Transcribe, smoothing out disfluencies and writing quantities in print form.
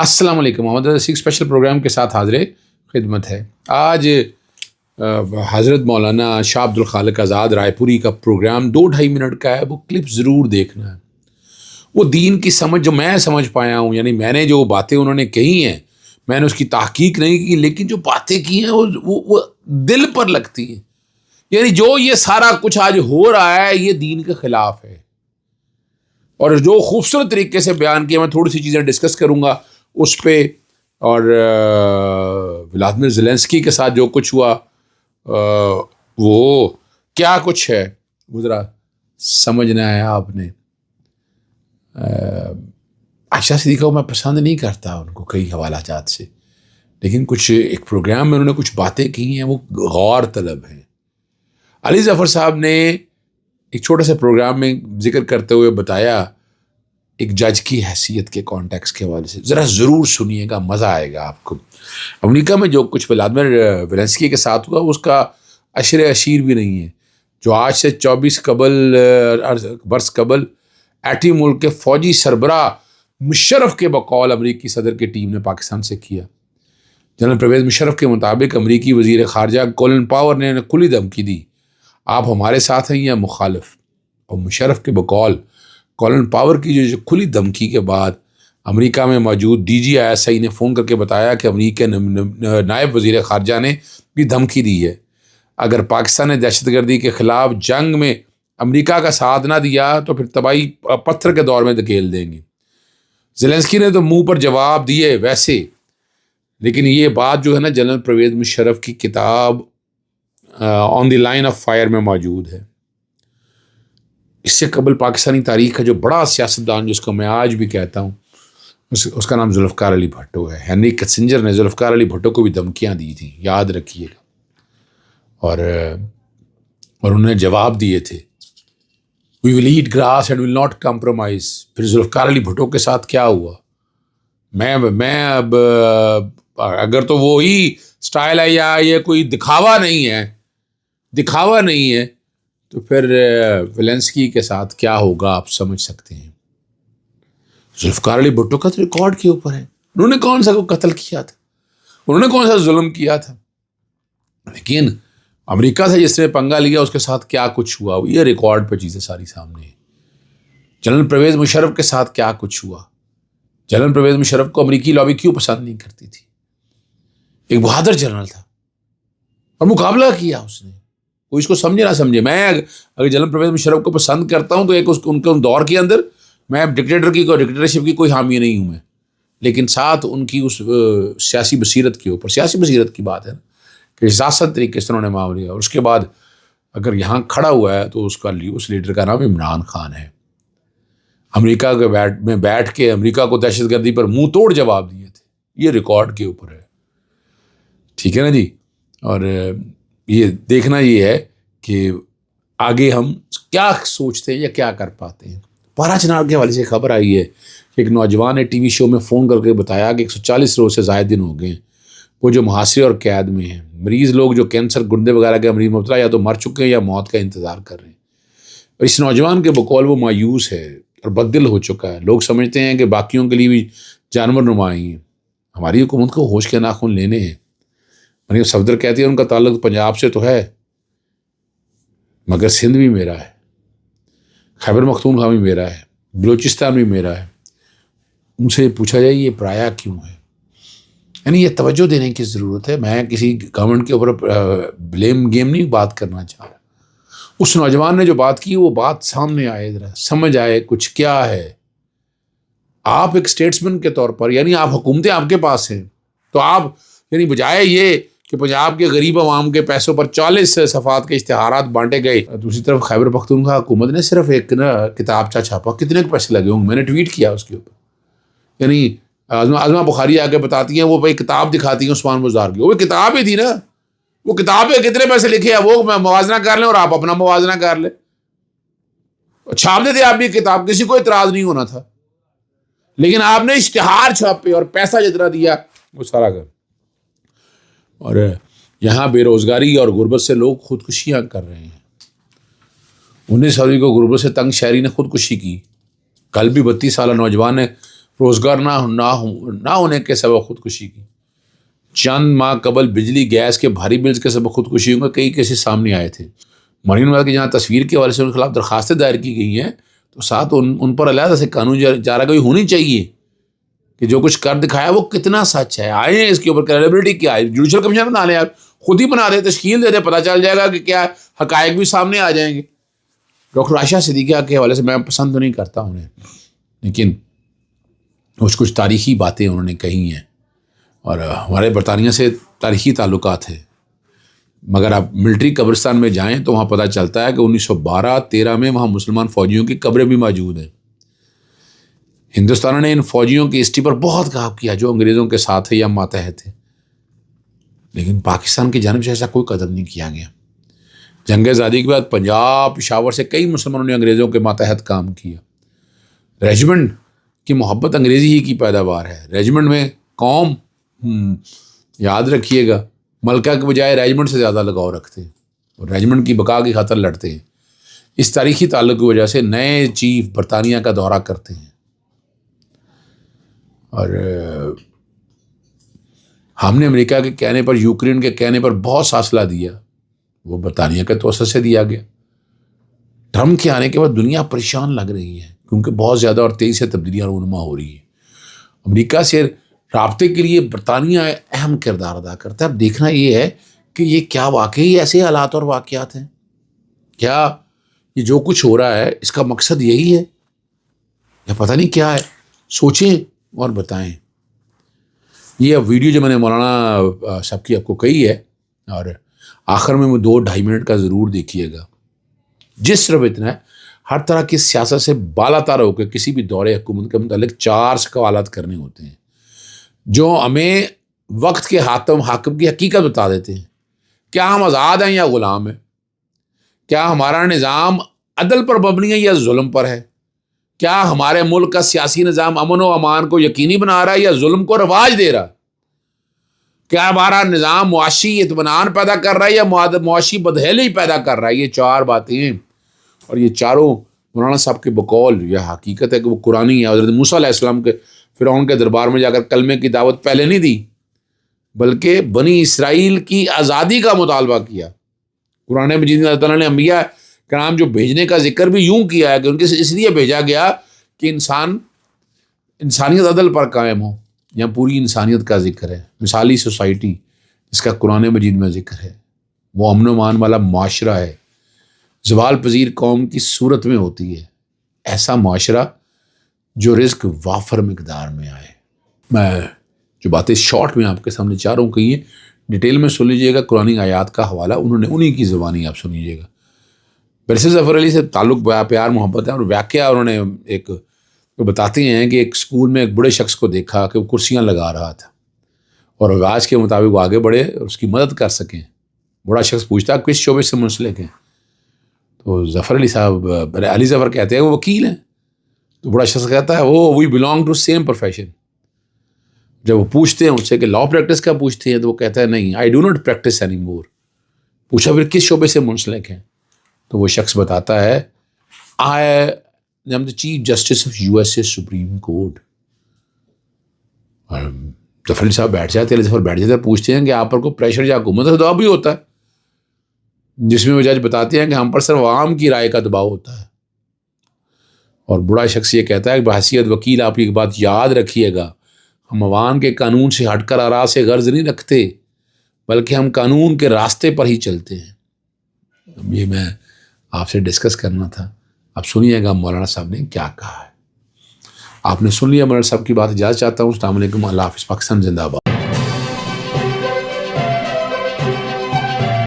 السلام علیکم. محمد رفیق special program کے ساتھ حاضر خدمت ہے. آج حضرت مولانا شاہ عبد الخالق آزاد رائے پوری کا پروگرام 2-2.5 منٹ کا ہے. وہ کلپ ضرور دیکھنا ہے. وہ دین کی سمجھ جو میں سمجھ پایا ہوں، یعنی میں نے جو باتیں انہوں نے کہی ہیں، میں نے اس کی تحقیق نہیں کی، لیکن جو باتیں کی ہیں وہ دل پر لگتی ہیں. یعنی جو یہ سارا کچھ آج ہو رہا ہے یہ دین کے خلاف ہے. اور جو خوبصورت طریقے سے بیان کیا، میں تھوڑی سی چیزیں ڈسکس کروں گا اس پہ. اور ولادیمیر زیلنسکی کے ساتھ جو کچھ ہوا وہ کیا کچھ ہے وہ ذرا سمجھنا ہے آپ نے. عائشہ صدیقہ کو میں پسند نہیں کرتا ان کو کئی حوالہ جات سے، لیکن کچھ ایک پروگرام میں انہوں نے کچھ باتیں کی ہیں وہ غور طلب ہیں. علی ظفر صاحب نے ایک چھوٹے سے پروگرام میں ذکر کرتے ہوئے بتایا ایک جج کی حیثیت کے کانٹیکس کے حوالے سے. ذرا ضرور سنیے گا، مزہ آئے گا آپ کو. امریکہ میں جو کچھ ولادیمیر زیلنسکی کے ساتھ ہوا اس کا عشر عشیر بھی نہیں ہے. جو آج سے 24 برس قبل ایٹمی ملک کے فوجی سربراہ مشرف کے بقول امریکی صدر کی ٹیم نے پاکستان سے کیا. جنرل پرویز مشرف کے مطابق امریکی وزیر خارجہ کولن پاور نے کھلی دھمکی دی، آپ ہمارے ساتھ ہیں یا مخالف. اور مشرف کے بقول کولن پاور کی جو کھلی دھمکی کے بعد امریکہ میں موجود DG/ISI نے فون کر کے بتایا کہ امریکہ نائب وزیر خارجہ نے بھی دھمکی دی ہے، اگر پاکستان نے دہشت گردی کے خلاف جنگ میں امریکہ کا ساتھ نہ دیا تو پھر تباہی پتھر کے دور میں دھکیل دیں گے. زیلنسکی نے تو منہ پر جواب دیے ویسے، لیکن یہ بات جو ہے نا جنرل پرویز مشرف کی کتاب آن دی لائن آف فائر میں موجود ہے. اس سے قبل پاکستانی تاریخ کا جو بڑا سیاستدان جس کو میں آج بھی کہتا ہوں اس کا نام ذوالفقار علی بھٹو ہے. ہنری کسنجر نے ذوالفقار علی بھٹو کو بھی دھمکیاں دی تھیں، یاد رکھیے گا. اور انہوں نے جواب دیے تھے we will eat grass and will not compromise. پھر ذوالفقار علی بھٹو کے ساتھ کیا ہوا؟ میں اب اگر تو وہی سٹائل ہے یا یہ کوئی دکھاوا نہیں ہے تو پھر زیلنسکی کے ساتھ کیا ہوگا آپ سمجھ سکتے ہیں. ذوالفقار علی بھٹو کا تو ریکارڈ کے اوپر ہے. انہوں نے کون سا قتل کیا تھا، انہوں نے کون سا ظلم کیا تھا، لیکن امریکہ سے جس نے پنگا لیا اس کے ساتھ کیا کچھ ہوا یہ ریکارڈ پہ چیزیں ساری سامنے ہیں. جنرل پرویز مشرف کے ساتھ کیا کچھ ہوا. جنرل پرویز مشرف کو امریکی لابی کیوں پسند نہیں کرتی تھی؟ ایک بہادر جنرل تھا اور مقابلہ کیا اس نے. وہ اس کو سمجھے نہ سمجھے، میں اگر جنرل پرویز مشرف کو پسند کرتا ہوں تو ایک ان کے دور کے اندر میں ڈکٹیٹرشپ کی کوئی حامی نہیں ہوں میں، لیکن ساتھ ان کی اس سیاسی بصیرت کے اوپر، سیاسی بصیرت کی بات ہے نا کہ حساس طریقے سے انہوں نے معاملہ لیا. اور اس کے بعد اگر یہاں کھڑا ہوا ہے تو اس لیڈر کا نام عمران خان ہے. امریکہ کے میں بیٹھ کے امریکہ کو دہشت گردی پر منہ توڑ جواب دیے تھے. یہ ریکارڈ کے اوپر ہے، ٹھیک ہے نا جی. اور یہ دیکھنا یہ ہے کہ آگے ہم کیا سوچتے ہیں یا کیا کر پاتے ہیں. پارا چنار کے حوالے سے خبر آئی ہے کہ ایک نوجوان نے TV شو میں فون کر کے بتایا کہ 140 روز سے زائد دن ہو گئے ہیں وہ جو محاصرے اور قید میں ہیں. مریض لوگ جو کینسر، گردے وغیرہ کے مریض مبتلا یا تو مر چکے ہیں یا موت کا انتظار کر رہے ہیں. اور اس نوجوان کے بقول وہ مایوس ہے اور بددل ہو چکا ہے. لوگ سمجھتے ہیں کہ باقیوں کے لیے بھی جانور نمائی ہیں. ہماری حکومت کو ہوش کے ناخن لینے ہیں. مریم صفدر کہتی ہے ان کا تعلق پنجاب سے تو ہے مگر سندھ بھی میرا ہے، خیبر پختونخوا بھی میرا ہے، بلوچستان بھی میرا ہے. ان سے پوچھا جائے یہ پرایا کیوں ہے؟ یعنی یہ توجہ دینے کی ضرورت ہے. میں کسی گورنمنٹ کے اوپر بلیم گیم نہیں بات کرنا چاہ رہا. اس نوجوان نے جو بات کی وہ بات سامنے آئے، ذرا سمجھ آئے کچھ کیا ہے. آپ ایک اسٹیٹسمین کے طور پر، یعنی آپ حکومتیں آپ کے پاس ہیں تو آپ یعنی بجائے یہ کہ پنجاب کے غریب عوام کے پیسوں پر 40 صفحات کے اشتہارات بانٹے گئے، دوسری طرف خیبر پختونخوا حکومت نے صرف ایک کتابچہ چھاپا. کتنے پیسے لگے ہوں گے؟ میں نے ٹویٹ کیا اس کے اوپر. یعنی عظمہ بخاری آ کے بتاتی ہیں، وہ بھائی کتاب دکھاتی ہیں عثمان بزدار کی، وہ کتاب ہی تھی نا. وہ کتاب ہے کتنے پیسے لکھے ہیں وہ موازنہ کر لیں اور آپ اپنا موازنہ کر لیں. چھاپ دیتے آپ نے کتاب، کسی کو اعتراض نہیں ہونا تھا، لیکن آپ نے اشتہار چھاپے اور پیسہ جتنا دیا وہ سارا کر. اور یہاں بے روزگاری اور غربت سے لوگ خودکشیاں کر رہے ہیں. 19 فروری کو غربت سے تنگ شہری نے خودکشی کی. کل بھی 32 سالہ نوجوان نے روزگار نہ ہونے کے سبب خودکشی کی، چند ماہ قبل بجلی گیس کے بھاری بلز کے سبب خودکشیوں کے کئی کیسز سامنے آئے تھے۔ مرین وزیر کی جہاں تصویر کے حوالے سے ان کے خلاف درخواستیں دائر کی گئی ہیں، تو ساتھ ان پر علیحدہ سے قانون چارہ ہونی چاہیے کہ جو کچھ کر دکھایا وہ کتنا سچ ہے۔ آئے اس کے اوپر کریڈیبلٹی کیا ہے، جوڈیشل کمیشن بنا لیں، آپ خود ہی بنا دیں، تشکیل دے دیں، پتہ چل جائے گا کہ کیا حقائق بھی سامنے آ جائیں گے۔ ڈاکٹر عائشہ صدیقہ کے حوالے سے میں پسند تو نہیں کرتا انہیں، لیکن کچھ تاریخی باتیں انہوں نے کہی ہیں، اور ہمارے برطانیہ سے تاریخی تعلقات ہیں، مگر آپ ملٹری قبرستان میں جائیں تو وہاں پتہ چلتا ہے کہ 1912-13 میں وہاں مسلمان فوجیوں کی قبریں بھی موجود ہیں۔ ہندوستان نے ان فوجیوں کی ہسٹری پر بہت کام کیا جو انگریزوں کے ساتھ تھے یا ماتحت تھے، لیکن پاکستان کی جانب سے ایسا کوئی قدم نہیں کیا گیا۔ جنگ آزادی کے بعد پنجاب پشاور سے کئی مسلمانوں نے انگریزوں کے ماتحت کام کیا۔ ریجمنٹ کی محبت انگریزی ہی کی پیداوار ہے۔ ریجمنٹ میں قوم یاد رکھیے گا ملکہ کے بجائے ریجمنٹ سے زیادہ لگاؤ رکھتے ہیں اور ریجمنٹ کی بقا کی خاطر لڑتے ہیں۔ اس تاریخی تعلق کی وجہ سے نئے چیف برطانیہ کا دورہ کرتے ہیں، اور ہم نے امریکہ کے کہنے پر، یوکرین کے کہنے پر بہت فاصلہ دیا، وہ برطانیہ کے توسط سے دیا گیا۔ ٹرمپ کے آنے کے بعد دنیا پریشان لگ رہی ہے کیونکہ بہت زیادہ اور تیزی سے تبدیلیاں رونما ہو رہی ہیں۔ امریکہ سے رابطے کے لیے برطانیہ اہم کردار ادا کرتا ہے۔ اب دیکھنا یہ ہے کہ یہ کیا واقعی ایسے حالات اور واقعات ہیں، کیا یہ جو کچھ ہو رہا ہے اس کا مقصد یہی ہے یا پتہ نہیں کیا ہے؟ سوچیں اور بتائیں۔ یہ اب ویڈیو جو میں نے مولانا صاحب کی آپ کو کہی ہے، اور آخر میں وہ 2-2.5 منٹ کا ضرور دیکھیے گا۔ جس صرف اتنا ہے، ہر طرح کی سیاست سے بالا تر ہو کے کسی بھی دور حکومت کے متعلق 4 سوالات کرنے ہوتے ہیں جو ہمیں وقت کے حاکم کی حقیقت بتا دیتے ہیں۔ کیا ہم آزاد ہیں یا غلام ہیں؟ کیا ہمارا نظام عدل پر مبنی ہے یا ظلم پر ہے؟ کیا ہمارے ملک کا سیاسی نظام امن و امان کو یقینی بنا رہا ہے یا ظلم کو رواج دے رہا ہے؟ کیا ہمارا نظام معاشی اطمینان پیدا کر رہا ہے یا معاشی بدحیلی پیدا کر رہا ہے؟ یہ 4 باتیں ہیں، اور یہ چاروں مولانا صاحب کے بقول یہ حقیقت ہے کہ وہ قرآنی ہے۔ حضرت موسیٰ علیہ السلام کے فرعون کے دربار میں جا کر کلمے کی دعوت پہلے نہیں دی، بلکہ بنی اسرائیل کی آزادی کا مطالبہ کیا۔ قرآن مجید میں اللہ تعالیٰ نے انبیاء کرام جو بھیجنے کا ذکر بھی یوں کیا ہے کہ ان کے اس لیے بھیجا گیا کہ انسانیت عدل پر قائم ہو۔ یہاں پوری انسانیت کا ذکر ہے، مثالی سوسائٹی جس کا قرآن مجید میں ذکر ہے، وہ امن و امان والا معاشرہ ہے، زوال پذیر قوم کی صورت میں ہوتی ہے، ایسا معاشرہ جو رزق وافر مقدار میں آئے۔ میں جو باتیں شارٹ میں آپ کے سامنے چاروں کہی ہیں، ڈیٹیل میں سن لیجیے گا، قرآن آیات کا حوالہ انہوں نے انہی کی زبانی آپ سن لیجیے گا۔ برسر ظفر علی سے تعلق پیار محبت ہے، اور واقعہ انہوں نے ایک بتاتے ہیں کہ ایک اسکول میں ایک بڑے شخص کو دیکھا کہ وہ کرسیاں لگا رہا تھا، اور رواج کے مطابق وہ آگے بڑھے اور اس کی مدد کر سکیں۔ بڑا شخص پوچھتا کس شعبے سے منسلک ہیں؟ تو ظفر علی صاحب علی ظفر کہتے ہیں وہ وکیل ہیں۔ تو بڑا شخص کہتا ہے we belong to same profession. جب وہ پوچھتے ہیں اس سے کہ لا پریکٹس کا پوچھتے ہیں، تو وہ کہتا ہے نہیں، I do not practice any more. پوچھا پھر کس شعبے سے منسلک ہیں؟ تو وہ شخص بتاتا ہے I am the chief justice of USA supreme court. اور ظفر علی صاحب بیٹھ جاتے ہیں، علی ظفر بیٹھ جاتے ہیں، پوچھتے ہیں کہ آپ پر کوئی پریشر یا حکومت کا دباؤ بھی ہوتا ہے؟ جس میں وہ جج بتاتے ہیں کہ ہم پر صرف عوام کی رائے کا دباؤ ہوتا ہے۔ اور بڑا شخص یہ کہتا ہے کہ بحیثیت وکیل آپ کی ایک بات یاد رکھیے گا، ہم عوام کے قانون سے ہٹ کر آراء سے غرض نہیں رکھتے، بلکہ ہم قانون کے راستے پر ہی چلتے ہیں۔ اب یہ میں آپ سے ڈسکس کرنا تھا، اب سنیے گا مولانا صاحب نے کیا کہا ہے۔ آپ نے سن لیا مولانا صاحب کی بات، اجازت چاہتا ہوں۔ السلام علیکم، اللہ حافظ، پاکستان زندہ باد۔